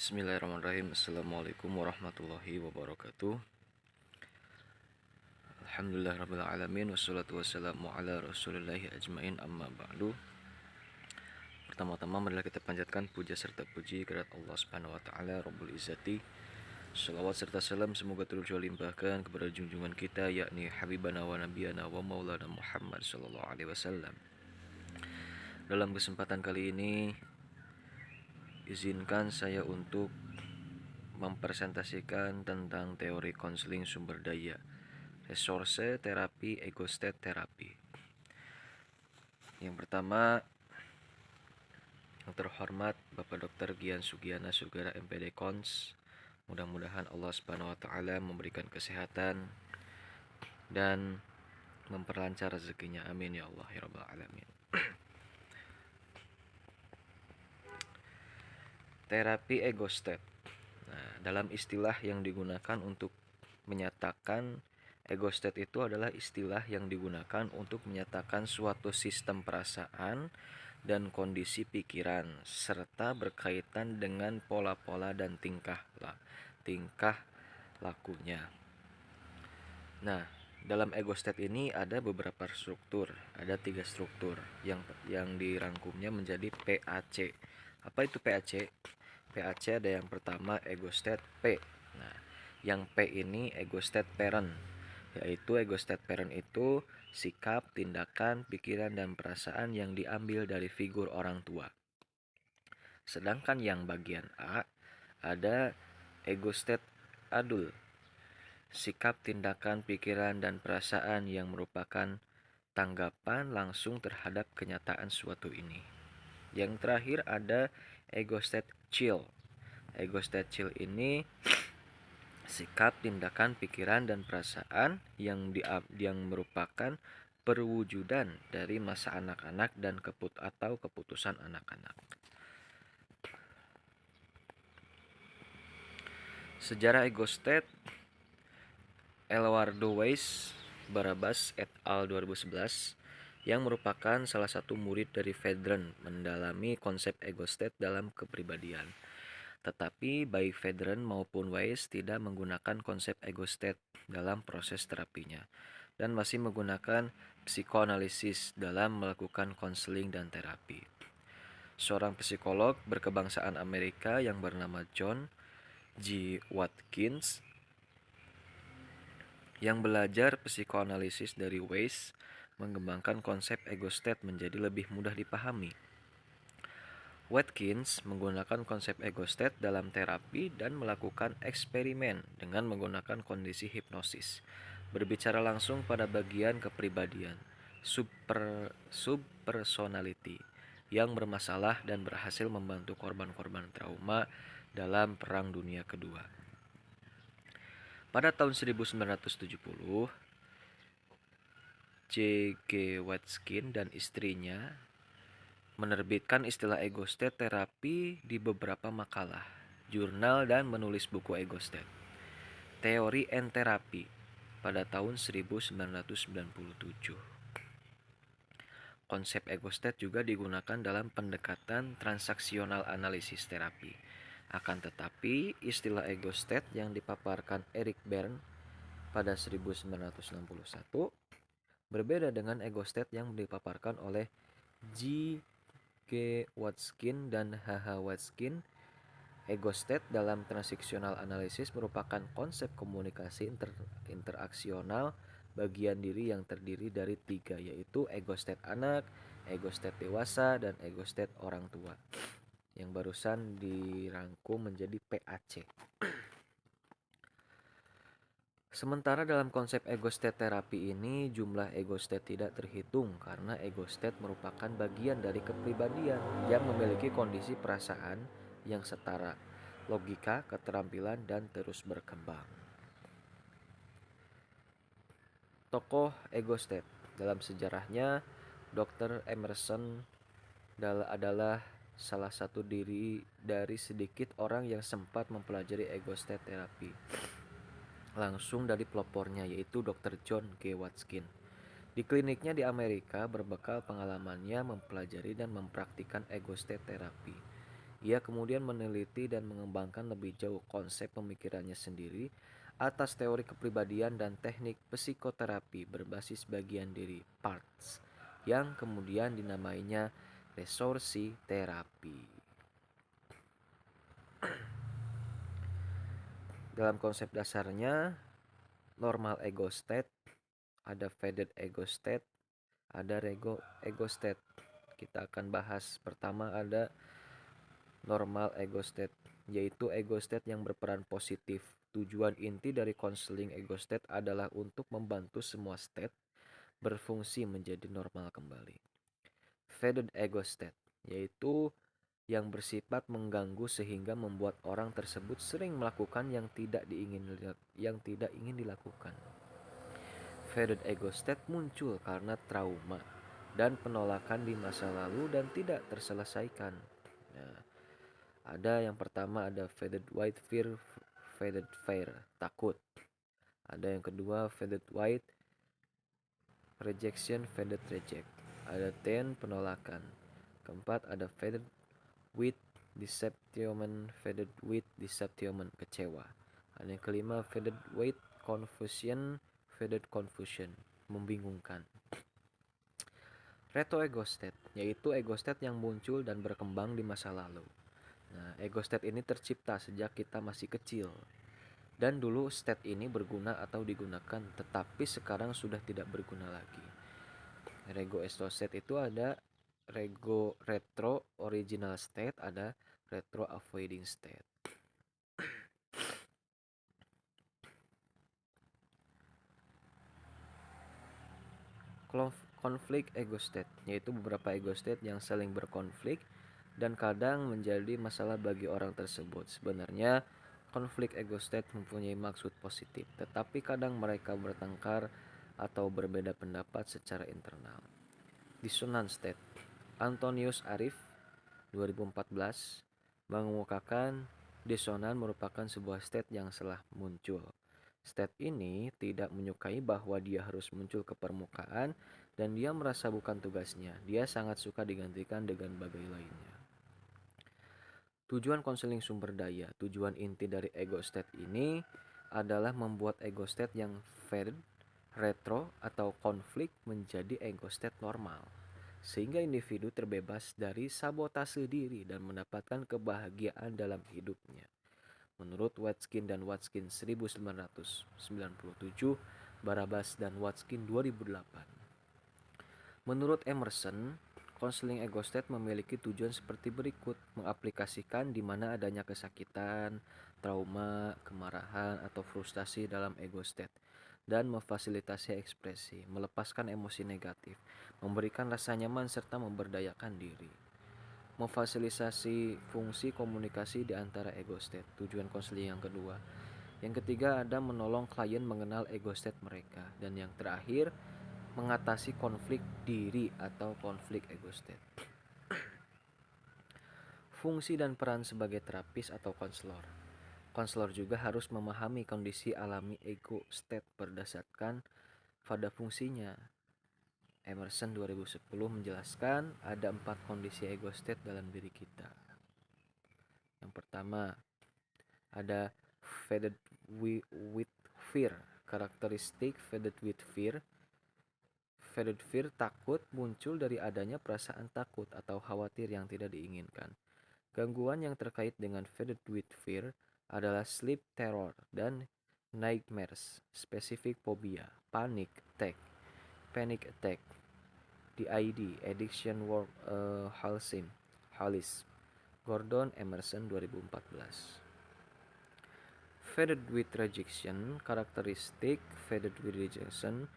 Bismillahirrahmanirrahim. Assalamualaikum warahmatullahi wabarakatuh. Alhamdulillahirrabbilalamin. Wassalatu wassalamu ala rasulillahi ajmain, amma ba'du. Pertama-tama marilah kita panjatkan puja serta puji kehadirat Allah subhanahu wa ta'ala Rabbul Izzati. Salawat serta salam semoga terus limpahkan kepada junjungan kita, yakni Habibana wa Nabiyana wa Maulana Muhammad sallallahu alaihi wasallam. Dalam kesempatan kali ini, izinkan saya untuk mempresentasikan tentang teori konseling sumber daya, resource terapi, ego state terapi. Yang pertama, yang terhormat Bapak Dr. Gian Sugiana Sugara MPD Kons, mudah-mudahan Allah Subhanahu wa taala memberikan kesehatan dan memperlancar rezekinya, amin ya Allah ya rabbal alamin. Terapi ego state. Nah, dalam istilah yang digunakan untuk menyatakan ego state itu adalah istilah yang digunakan untuk menyatakan suatu sistem perasaan dan kondisi pikiran serta berkaitan dengan pola-pola dan tingkah lakunya. Nah, dalam ego state ini ada beberapa struktur, ada 3 struktur yang dirangkumnya menjadi PAC. Apa itu PAC? PAC ada yang pertama ego state P. Nah, yang P ini ego state parent, yaitu ego state parent itu sikap, tindakan, pikiran, dan perasaan yang diambil dari figur orang tua. Sedangkan yang bagian A ada ego state adult, sikap, tindakan, pikiran, dan perasaan yang merupakan tanggapan langsung terhadap kenyataan suatu ini. Yang terakhir ada ego state chill. Ego state chill ini sikap, tindakan, pikiran, dan perasaan yang merupakan perwujudan dari masa anak-anak dan keputusan anak-anak. Sejarah ego state, Eduardo Weiss Barabas et al. 2011 yang merupakan salah satu murid dari Vedran mendalami konsep ego state dalam kepribadian. Tetapi baik Vedran maupun Weiss tidak menggunakan konsep ego state dalam proses terapinya dan masih menggunakan psikoanalisis dalam melakukan konseling dan terapi. Seorang psikolog berkebangsaan Amerika yang bernama John G. Watkins yang belajar psikoanalisis dari Weiss mengembangkan konsep ego state menjadi lebih mudah dipahami. Watkins menggunakan konsep ego state dalam terapi dan melakukan eksperimen dengan menggunakan kondisi hipnosis, berbicara langsung pada bagian kepribadian, subpersonality, yang bermasalah dan berhasil membantu korban-korban trauma dalam Perang Dunia Kedua. Pada tahun 1970, J.G. Watkins dan istrinya menerbitkan istilah ego state terapi di beberapa makalah, jurnal, dan menulis buku ego state, teori and therapy pada tahun 1997. Konsep ego state juga digunakan dalam pendekatan transaksional analisis terapi. Akan tetapi, istilah ego state yang dipaparkan Eric Berne pada 1961 berbeda dengan ego state yang dipaparkan oleh G. Watkins dan H.H. Watkins. Ego state dalam transaksional analisis merupakan konsep komunikasi interaksional bagian diri yang terdiri dari 3, yaitu ego state anak, ego state dewasa, dan ego state orang tua, yang barusan dirangkum menjadi PAC. Sementara dalam konsep ego state terapi ini, jumlah ego state tidak terhitung karena ego state merupakan bagian dari kepribadian yang memiliki kondisi perasaan yang setara, logika, keterampilan, dan terus berkembang. Tokoh ego state dalam sejarahnya, Dr. Emerson adalah salah satu dari sedikit orang yang sempat mempelajari ego state terapi langsung dari pelopornya, yaitu Dr. John G. Watkins. Di kliniknya di Amerika, berbekal pengalamannya mempelajari dan mempraktikkan ego state terapi. Ia kemudian meneliti dan mengembangkan lebih jauh konsep pemikirannya sendiri atas teori kepribadian dan teknik psikoterapi berbasis bagian diri parts yang kemudian dinamainya resorsi terapi. Dalam konsep dasarnya, normal ego state, ada faded ego state, ada rego ego state. Kita akan bahas pertama ada normal ego state, yaitu ego state yang berperan positif. Tujuan inti dari konseling ego state adalah untuk membantu semua state berfungsi menjadi normal kembali. Faded ego state, yaitu yang bersifat mengganggu sehingga membuat orang tersebut sering melakukan yang tidak ingin dilakukan. Faded ego state muncul karena trauma dan penolakan di masa lalu dan tidak terselesaikan. Nah, ada yang pertama ada faded white fear, faded fear, takut. Ada yang kedua faded white rejection, faded reject. Ada ten, penolakan. Keempat ada faded with disappointment, faded with disappointment, kecewa. Ada yang kelima faded with confusion, faded confusion, membingungkan. Retro ego state, yaitu ego state yang muncul dan berkembang di masa lalu. Nah, ego state ini tercipta sejak kita masih kecil. Dan dulu state ini berguna atau digunakan, tetapi sekarang sudah tidak berguna lagi. Rego state itu ada retro original state, ada retro avoiding state. Konflik ego state, yaitu beberapa ego state yang saling berkonflik dan kadang menjadi masalah bagi orang tersebut. Sebenarnya konflik ego state mempunyai maksud positif, tetapi kadang mereka bertengkar atau berbeda pendapat secara internal. Dissonant state. Antonius Arif 2014 mengemukakan disonan merupakan sebuah state yang telah muncul. State ini tidak menyukai bahwa dia harus muncul ke permukaan dan dia merasa bukan tugasnya. Dia sangat suka digantikan dengan bagai lainnya. Tujuan konseling sumber daya. Tujuan inti dari ego state ini adalah membuat ego state yang faded, retro, atau konflik menjadi ego state normal. Sehingga individu terbebas dari sabotase diri dan mendapatkan kebahagiaan dalam hidupnya. Menurut Watkins dan Watkins 1997, Barabas dan Watkins 2008. Menurut Emerson, konseling ego state memiliki tujuan seperti berikut: mengaplikasikan di mana adanya kesakitan, trauma, kemarahan, atau frustasi dalam ego state, dan memfasilitasi ekspresi, melepaskan emosi negatif, memberikan rasa nyaman, serta memberdayakan diri. Memfasilitasi fungsi komunikasi di antara ego state, tujuan konseling yang kedua. Yang ketiga ada menolong klien mengenal ego state mereka. Dan yang terakhir, mengatasi konflik diri atau konflik ego state. Fungsi dan peran sebagai terapis atau konselor. Konselor juga harus memahami kondisi alami ego state berdasarkan pada fungsinya. Emerson 2010 menjelaskan ada 4 kondisi ego state dalam diri kita. Yang pertama, ada faded with fear. Karakteristik faded with fear. Faded fear, takut, muncul dari adanya perasaan takut atau khawatir yang tidak diinginkan. Gangguan yang terkait dengan faded with fear adalah sleep terror dan nightmares, specific phobia, panic attack, DID, addiction work, Hallis, Gordon Emerson 2014. Faded with rejection, karakteristik faded with rejection,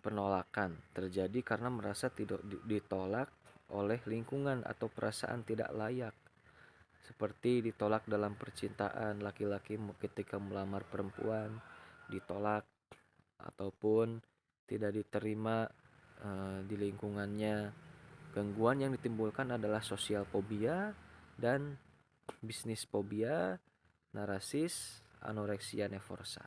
penolakan terjadi karena merasa tidak ditolak oleh lingkungan atau perasaan tidak layak. Seperti ditolak dalam percintaan, laki-laki ketika melamar perempuan ditolak ataupun tidak diterima di lingkungannya. Gangguan yang ditimbulkan adalah sosial fobia dan bisnis fobia, narasis, anoreksia nervosa.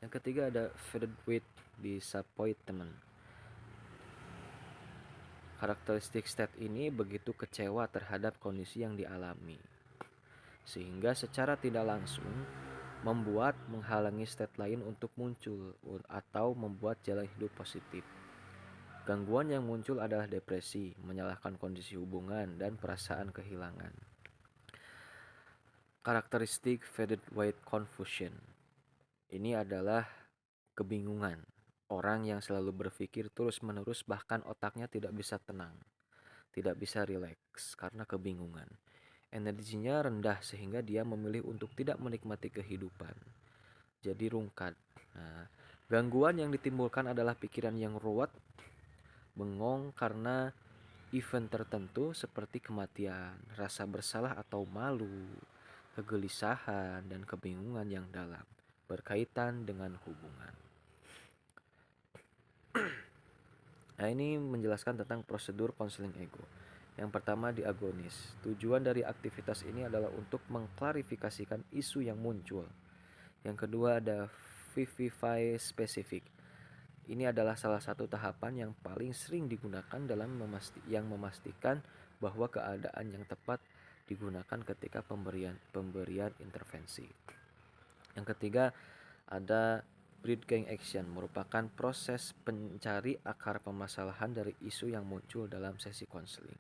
Yang ketiga ada faded with disappointment. Karakteristik state ini begitu kecewa terhadap kondisi yang dialami, sehingga secara tidak langsung membuat menghalangi state lain untuk muncul atau membuat jalan hidup positif. Gangguan yang muncul adalah depresi, menyalahkan kondisi hubungan, dan perasaan kehilangan. Karakteristik faded white confusion. Ini adalah kebingungan. Orang yang selalu berpikir terus-menerus bahkan otaknya tidak bisa tenang, tidak bisa rileks karena kebingungan. Energinya rendah sehingga dia memilih untuk tidak menikmati kehidupan. Jadi rungkat. Nah, gangguan yang ditimbulkan adalah pikiran yang ruwet, bengong karena event tertentu seperti kematian, rasa bersalah atau malu, kegelisahan, dan kebingungan yang dalam berkaitan dengan hubungan. Nah, ini menjelaskan tentang prosedur konseling ego. Yang pertama, diagonis. Tujuan dari aktivitas ini adalah untuk mengklarifikasikan isu yang muncul. Yang kedua, ada Vivify Specific. Ini adalah salah satu tahapan yang paling sering digunakan dalam memastikan bahwa keadaan yang tepat digunakan ketika pemberian intervensi. Yang ketiga, ada Breedgang Action, merupakan proses pencari akar permasalahan dari isu yang muncul dalam sesi konseling.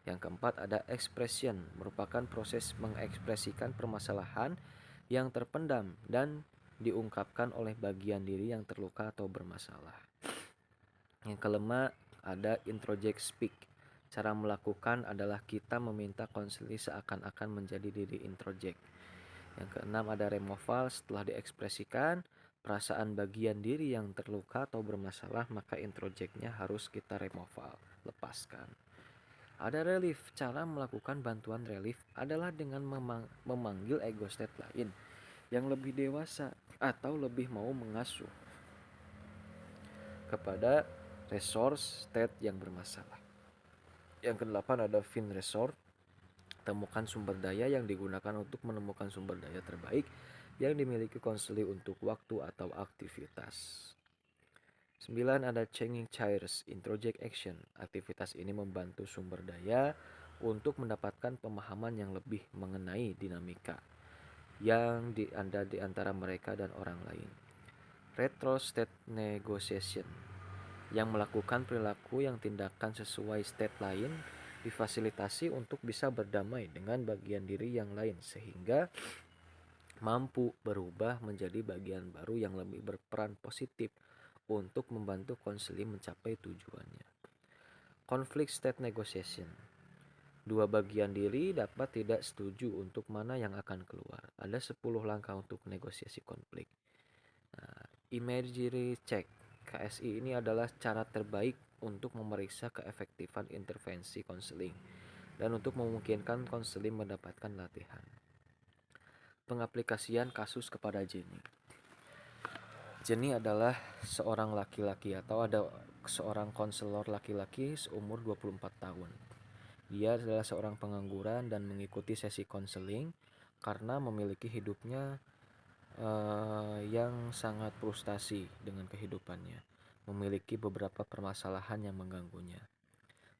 Yang keempat, ada Expression, merupakan proses mengekspresikan permasalahan yang terpendam dan diungkapkan oleh bagian diri yang terluka atau bermasalah. Yang kelima, ada Introject Speak. Cara melakukan adalah kita meminta konseling seakan-akan menjadi diri introject. Yang keenam, ada removal. Setelah diekspresikan perasaan bagian diri yang terluka atau bermasalah, maka introjectnya harus kita removal, lepaskan. Ada relief. Cara melakukan bantuan relief adalah dengan memanggil ego state lain yang lebih dewasa atau lebih mau mengasuh kepada resource state yang bermasalah. Yang kedelapan, ada Fin Resort. Temukan sumber daya yang digunakan untuk menemukan sumber daya terbaik yang dimiliki konseling untuk waktu atau aktivitas. 9, ada Changing Chairs Introject Action. Aktivitas ini membantu sumber daya untuk mendapatkan pemahaman yang lebih mengenai dinamika yang ada di antara mereka dan orang lain. Retro State Negotiation, yang melakukan perilaku yang tindakan sesuai state lain difasilitasi untuk bisa berdamai dengan bagian diri yang lain sehingga mampu berubah menjadi bagian baru yang lebih berperan positif untuk membantu konseling mencapai tujuannya. Conflict state negotiation. Dua bagian diri dapat tidak setuju untuk mana yang akan keluar. Ada 10 langkah untuk negosiasi konflik. Nah, imagery check KSI ini adalah cara terbaik untuk memeriksa keefektifan intervensi konseling dan untuk memungkinkan konseling mendapatkan latihan. Pengaplikasian kasus kepada Jenny. Jenny adalah seorang laki-laki atau ada seorang konselor laki-laki seumur 24 tahun. Dia adalah seorang pengangguran dan mengikuti sesi konseling karena memiliki hidupnya yang sangat frustasi dengan kehidupannya, memiliki beberapa permasalahan yang mengganggunya.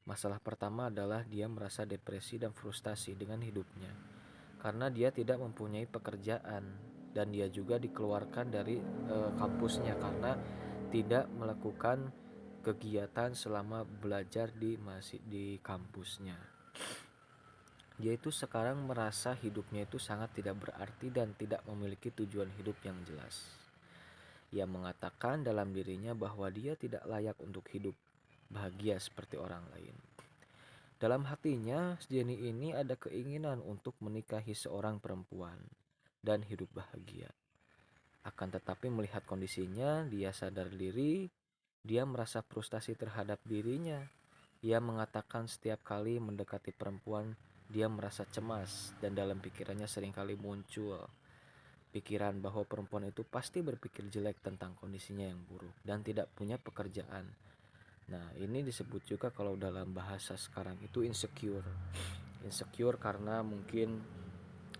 Masalah pertama adalah dia merasa depresi dan frustasi dengan hidupnya karena dia tidak mempunyai pekerjaan dan dia juga dikeluarkan dari kampusnya karena tidak melakukan kegiatan selama belajar di kampusnya. Dia itu sekarang merasa hidupnya itu sangat tidak berarti dan tidak memiliki tujuan hidup yang jelas. Ia mengatakan dalam dirinya bahwa dia tidak layak untuk hidup bahagia seperti orang lain. Dalam hatinya, Jenny ini ada keinginan untuk menikahi seorang perempuan dan hidup bahagia. Akan tetapi melihat kondisinya, dia sadar diri, dia merasa frustasi terhadap dirinya. Ia mengatakan setiap kali mendekati perempuan, dia merasa cemas dan dalam pikirannya seringkali muncul pikiran bahwa perempuan itu pasti berpikir jelek tentang kondisinya yang buruk dan tidak punya pekerjaan. Nah, ini disebut juga kalau dalam bahasa sekarang itu insecure. Insecure karena mungkin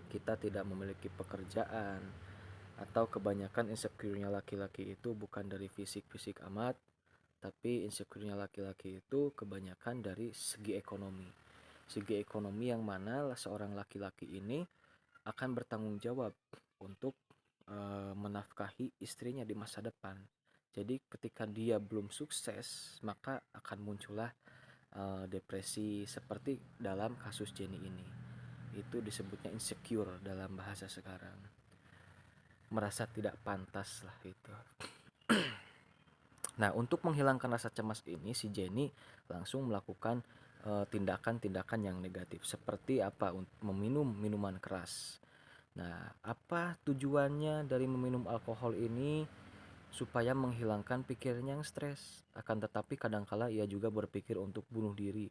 kita tidak memiliki pekerjaan atau kebanyakan insecure-nya laki-laki itu bukan dari fisik-fisik amat, Tapi insecure-nya laki-laki itu kebanyakan dari segi ekonomi. Segi ekonomi yang mana seorang laki-laki ini akan bertanggung jawab untuk menafkahi istrinya di masa depan. Jadi ketika dia belum sukses, maka akan muncullah depresi seperti dalam kasus Jenny ini. Itu disebutnya insecure dalam bahasa sekarang. Merasa tidak pantas lah itu. Nah, untuk menghilangkan rasa cemas ini, si Jenny langsung melakukan tindakan-tindakan yang negatif. Seperti apa? Meminum minuman keras. Nah, apa tujuannya dari meminum alkohol ini? Supaya menghilangkan pikirannya yang stres. Akan tetapi kadangkala ia juga berpikir untuk bunuh diri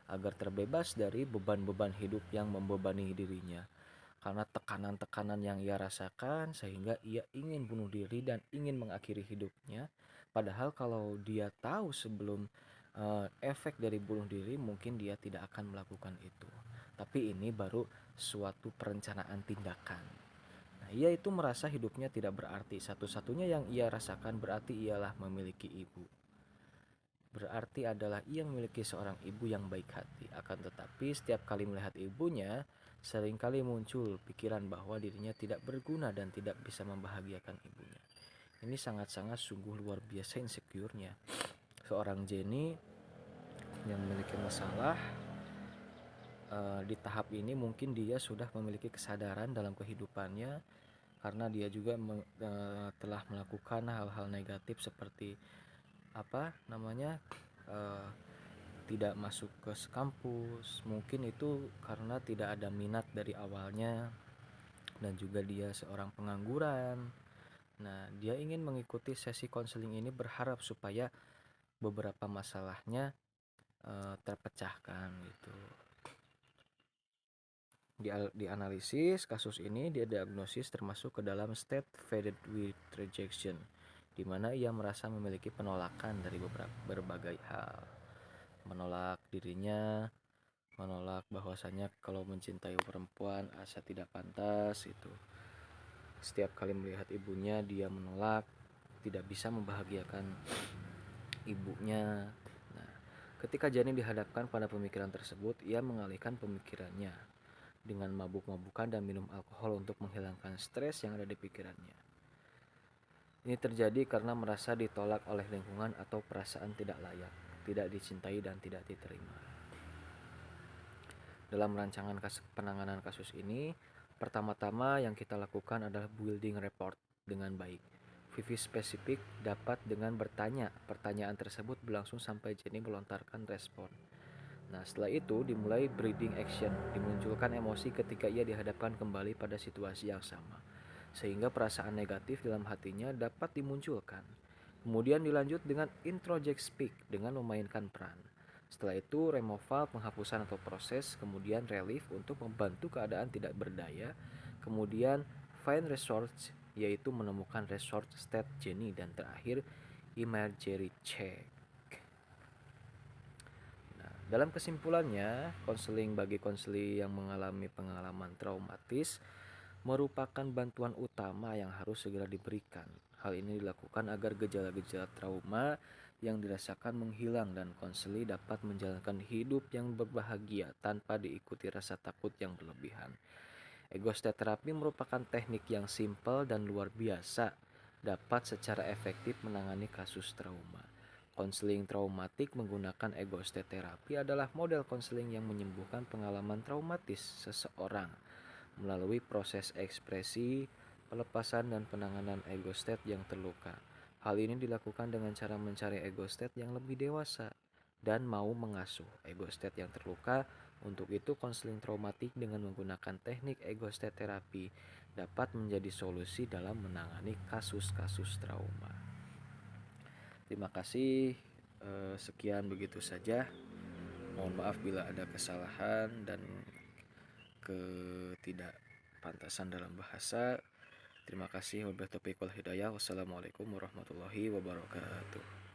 agar terbebas dari beban-beban hidup yang membebani dirinya. Karena tekanan-tekanan yang ia rasakan sehingga ia ingin bunuh diri dan ingin mengakhiri hidupnya. Padahal kalau dia tahu sebelum efek dari bunuh diri, mungkin dia tidak akan melakukan itu. Tapi ini baru suatu perencanaan tindakan. Nah, ia itu merasa hidupnya tidak berarti. Satu-satunya yang ia rasakan berarti ialah memiliki ibu. Berarti adalah ia memiliki seorang ibu yang baik hati. Akan tetapi setiap kali melihat ibunya, seringkali muncul pikiran bahwa dirinya tidak berguna dan tidak bisa membahagiakan ibunya. Ini sangat-sangat sungguh luar biasa insecure-nya. Seorang Jenny yang memiliki masalah di tahap ini mungkin dia sudah memiliki kesadaran dalam kehidupannya karena dia juga telah melakukan hal-hal negatif seperti apa namanya tidak masuk ke kampus. Mungkin itu karena tidak ada minat dari awalnya dan juga dia seorang pengangguran. Nah, dia ingin mengikuti sesi konseling ini berharap supaya beberapa masalahnya terpecahkan gitu. Dianalisis kasus ini, dia diagnosis termasuk ke dalam state faded with rejection, di mana ia merasa memiliki penolakan dari berbagai hal. Menolak dirinya, menolak bahwasanya kalau mencintai perempuan asa tidak pantas itu. Setiap kali melihat ibunya dia menolak, tidak bisa membahagiakan ibunya. Nah, ketika Jani dihadapkan pada pemikiran tersebut, ia mengalihkan pemikirannya dengan mabuk-mabukan dan minum alkohol untuk menghilangkan stres yang ada di pikirannya. Ini terjadi karena merasa ditolak oleh lingkungan atau perasaan tidak layak, tidak dicintai dan tidak diterima. Dalam rancangan penanganan kasus ini, pertama-tama yang kita lakukan adalah building report dengan baik. Vivi spesifik dapat dengan bertanya. Pertanyaan tersebut berlangsung sampai Jenny melontarkan respon. Nah, setelah itu dimulai breeding action, dimunculkan emosi ketika ia dihadapkan kembali pada situasi yang sama, sehingga perasaan negatif dalam hatinya dapat dimunculkan. Kemudian dilanjut dengan introject speak dengan memainkan peran. Setelah itu removal, penghapusan atau proses, kemudian relief untuk membantu keadaan tidak berdaya, kemudian find resource yaitu menemukan resource state Jenny, dan terakhir imagery check. Dalam kesimpulannya, konseling bagi konseli yang mengalami pengalaman traumatis merupakan bantuan utama yang harus segera diberikan. Hal ini dilakukan agar gejala-gejala trauma yang dirasakan menghilang dan konseli dapat menjalankan hidup yang berbahagia tanpa diikuti rasa takut yang berlebihan. Ego state terapi merupakan teknik yang simpel dan luar biasa, dapat secara efektif menangani kasus trauma. Konseling traumatik menggunakan ego state terapi adalah model konseling yang menyembuhkan pengalaman traumatis seseorang melalui proses ekspresi, pelepasan dan penanganan ego state yang terluka. Hal ini dilakukan dengan cara mencari ego state yang lebih dewasa dan mau mengasuh ego state yang terluka. Untuk itu, konseling traumatik dengan menggunakan teknik ego state terapi dapat menjadi solusi dalam menangani kasus-kasus trauma. Terima kasih. Sekian begitu saja. Mohon maaf bila ada kesalahan dan ketidakpantasan dalam bahasa. Terima kasih. Wabillahi taufiq wal hidayah. Wassalamualaikum warahmatullahi wabarakatuh.